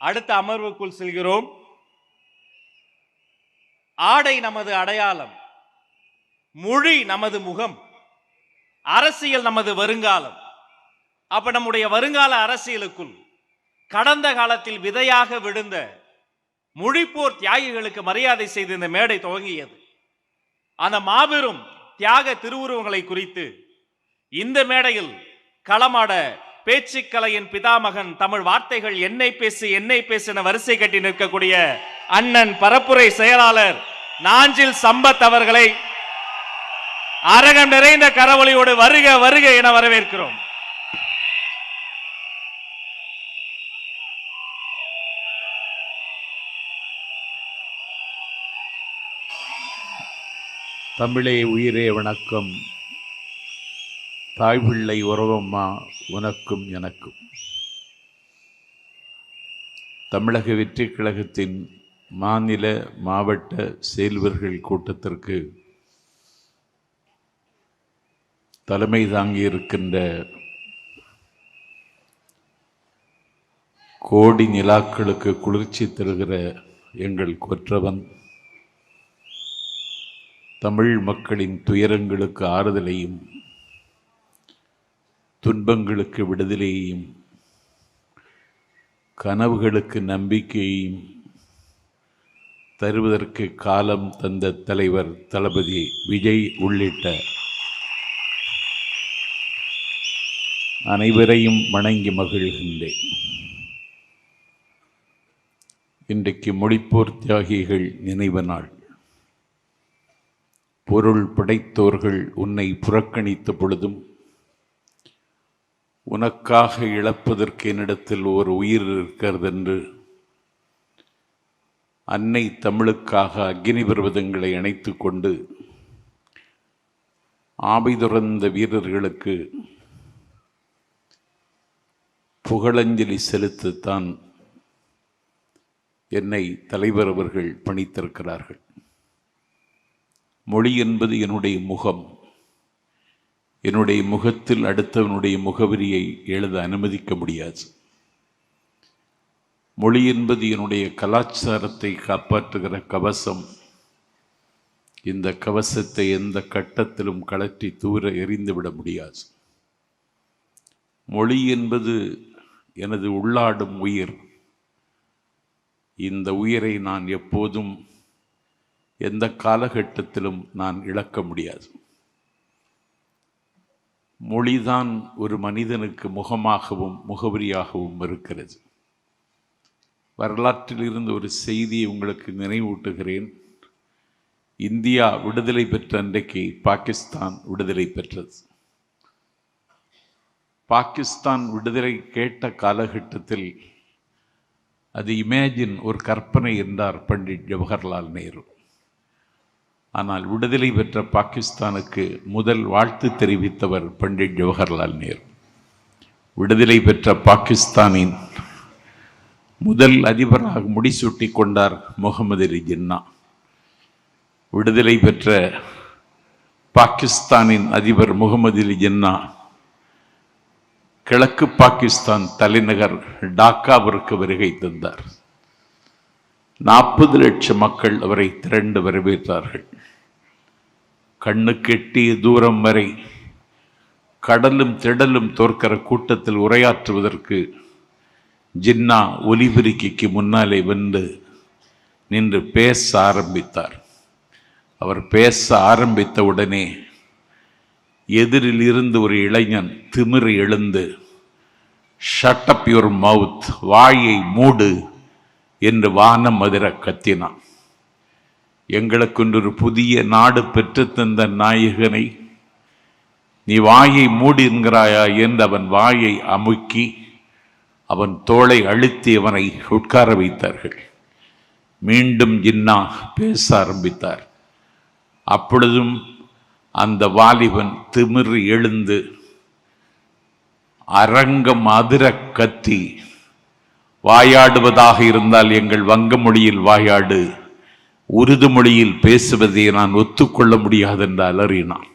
அடுத்த அமர்வுக்குள் செல்கிறோம். ஆடை நமது அடையாளம், மொழி நமது முகம், அரசியல் நமது வருங்காலம். அப்ப நம்முடைய வருங்கால அரசியலுக்குள் கடந்த காலத்தில் விதையாக விழுந்த மொழிப்போர் தியாகிகளுக்கு மரியாதை செய்து இந்த மேடை துவங்கியது. அந்த மாபெரும் தியாக திருவுருவங்களை குறித்து இந்த மேடையில் களமாட பேச்சுக்கலையின் பிதாமகன், தமிழ் வார்த்தைகள் என்னை பேசு என்னை பேசு என வரிசை கட்டி நிற்கக்கூடிய அண்ணன் பரப்புரை செயலாளர் நாஞ்சில் சம்பத் அவர்களை அரங்கம் நிறைந்த கரவொலியோடு வருக வருக என வரவேற்கிறோம். தமிழே உயிரே வணக்கம். தாய் பிள்ளை உறவம்மா உனக்கும் எனக்கும். தமிழக வெற்றிக் கழகத்தின் மாநில மாவட்ட செயல்வர்கள் கூட்டத்திற்கு தலைமை தாங்கியிருக்கின்ற கோடி நிலாக்களுக்கு குளிர்ச்சி தருகிற எங்கள் கொற்றவன், தமிழ் மக்களின் துயரங்களுக்கு ஆறுதலையும் துன்பங்களுக்கு விடுதலையையும் கனவுகளுக்கு நம்பிக்கையையும் தருவதற்கு காலம் தந்த தலைவர் தளபதி விஜய் உள்ளிட்ட அனைவரையும் வணங்கி மகிழ்கின்றேன். இன்றைக்கு மொழிப்போர் தியாகிகள் நினைவு நாள். பொருள் படைத்தோர்கள் உன்னை புறக்கணித்த பொழுதும் உனக்காக இழப்பதற்கு என்னிடத்தில் ஒரு உயிர் இருக்கிறது என்று அன்னை தமிழுக்காக அக்னி பர்வதங்களை அணைத்து கொண்டு ஆபை துறந்த வீரர்களுக்கு புகழஞ்சலி செலுத்தத்தான் என்னை தலைவர் அவர்கள் பணித்திருக்கிறார்கள். மொழி என்பது என்னுடைய முகம். என்னுடைய முகத்தில் அடுத்தவனுடைய முகவரியை எழுத அனுமதிக்க முடியாது. மொழி என்பது என்னுடைய கலாச்சாரத்தை காப்பாற்றுகிற கவசம். இந்த கவசத்தை எந்த கட்டத்திலும் கழற்றி தூர எறிந்துவிட முடியாது. மொழி என்பது எனது உள்ளாடும் உயிர். இந்த உயிரை நான் எப்போதும் எந்த காலகட்டத்திலும் நான் இழக்க முடியாது. மொழிதான் ஒரு மனிதனுக்கு முகமாகவும் முகவரியாகவும் இருக்கிறது. வரலாற்றில் இருந்து ஒரு செய்தியை உங்களுக்கு நினைவூட்டுகிறேன். இந்தியா விடுதலை பெற்ற அன்றைக்கு பாகிஸ்தான் விடுதலை பெற்றது. பாகிஸ்தான் விடுதலை கேட்ட காலகட்டத்தில் அது இமேஜின், ஒரு கற்பனை என்றார் பண்டிட் ஜவஹர்லால் நேரு. ஆனால் விடுதலை பெற்ற பாகிஸ்தானுக்கு முதல் வாழ்த்து தெரிவித்தவர் பண்டிட் ஜவஹர்லால் நேரு. விடுதலை பெற்ற பாகிஸ்தானின் முதல் அதிபராக முடிசூட்டி கொண்டார் முகமது அலி ஜின்னா. விடுதலை பெற்ற பாகிஸ்தானின் அதிபர் முகமது அலி ஜின்னா கிழக்கு பாகிஸ்தான் தலைநகர் டாக்காவிற்கு வருகை தந்தார். 40 லட்சம் மக்கள் அவரை திரண்டு வரவேற்றார்கள். கண்ணுக்கு எட்டிய தூரம் வரை கடலும் திடலும் தோற்கிற கூட்டத்தில் உரையாற்றுவதற்கு ஜின்னா ஒலிபெருக்கிக்கு முன்னாலே வந்து நின்று பேச ஆரம்பித்தார். அவர் பேச ஆரம்பித்த உடனே எதிரில் இருந்து ஒரு இளைஞன் திமிரு எழுந்து, ஷட் அப் யுவர் மவுத், வாயை மூடு என்று வானம் அதிர கத்தினான். எங்களுக்கு ஒரு புதிய நாடு பெற்றுத்தந்த நாயகனை நீ வாயை மூடி என்கிறாயா என்று அவன் வாயை அமுக்கி அவன் தோளை அழுத்தி அவனை உட்கார வைத்தார்கள். மீண்டும் ஜின்னா பேச ஆரம்பித்தார். அப்பொழுதும் அந்த வாலிபன் திமிரு எழுந்து அரங்கம் அதிர கத்தி, வாயாடுவதாக இருந்தால் எங்கள் வங்க மொழியில் வாயாடு, உருது மொழியில் பேசுவதை நான் ஒத்துக்கொள்ள முடியாது என்று அலறினான்.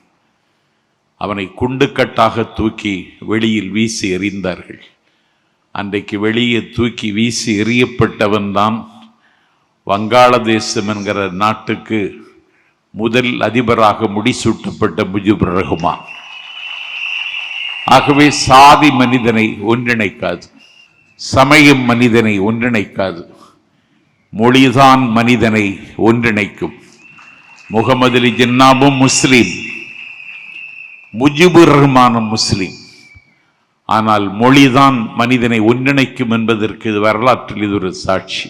அவனை குண்டுக்கட்டாக தூக்கி வெளியில் வீசி எறிந்தார்கள். அன்றைக்கு வெளியே தூக்கி வீசி எறியப்பட்டவன் தான் வங்காளதேசம் என்கிற நாட்டுக்கு முதல் அதிபராக முடிசூட்டப்பட்ட முஜிபுர் ரஹ்மான். ஆகவே சாதி மனிதனை ஒன்றிணைக்காது, சமயம் மனிதனை ஒன்றிணைக்காது, மொழிதான் மனிதனை ஒன்றிணைக்கும். முகமது அலி ஜின்னாவும் முஸ்லீம், முஜிபுர் ரஹ்மானும் முஸ்லீம். ஆனால் மொழிதான் மனிதனை ஒன்றிணைக்கும் என்பதற்கு வரலாற்றில் இது ஒரு சாட்சி.